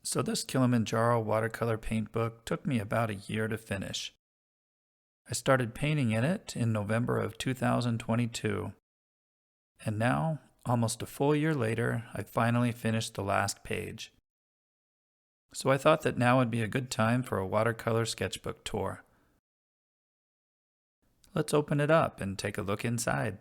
So this Kilimanjaro watercolor paint book took me about a year to finish. I started painting in it in November of 2022, and now, almost a full year later, I finally finished the last page. So I thought that now would be a good time for a watercolor sketchbook tour. Let's open it up and take a look inside.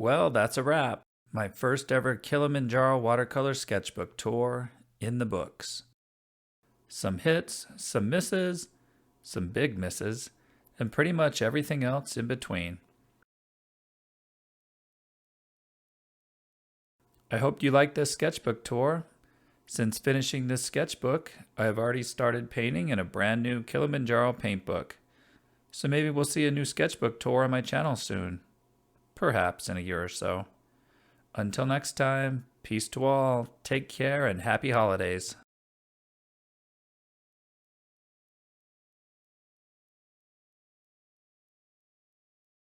Well, that's a wrap. My first ever Kilimanjaro watercolor sketchbook tour in the books. Some hits, some misses, some big misses, and pretty much everything else in between. I hope you liked this sketchbook tour. Since finishing this sketchbook, I have already started painting in a brand new Kilimanjaro paintbook. So maybe we'll see a new sketchbook tour on my channel soon. Perhaps in a year or so. Until next time, peace to all, take care, and happy holidays.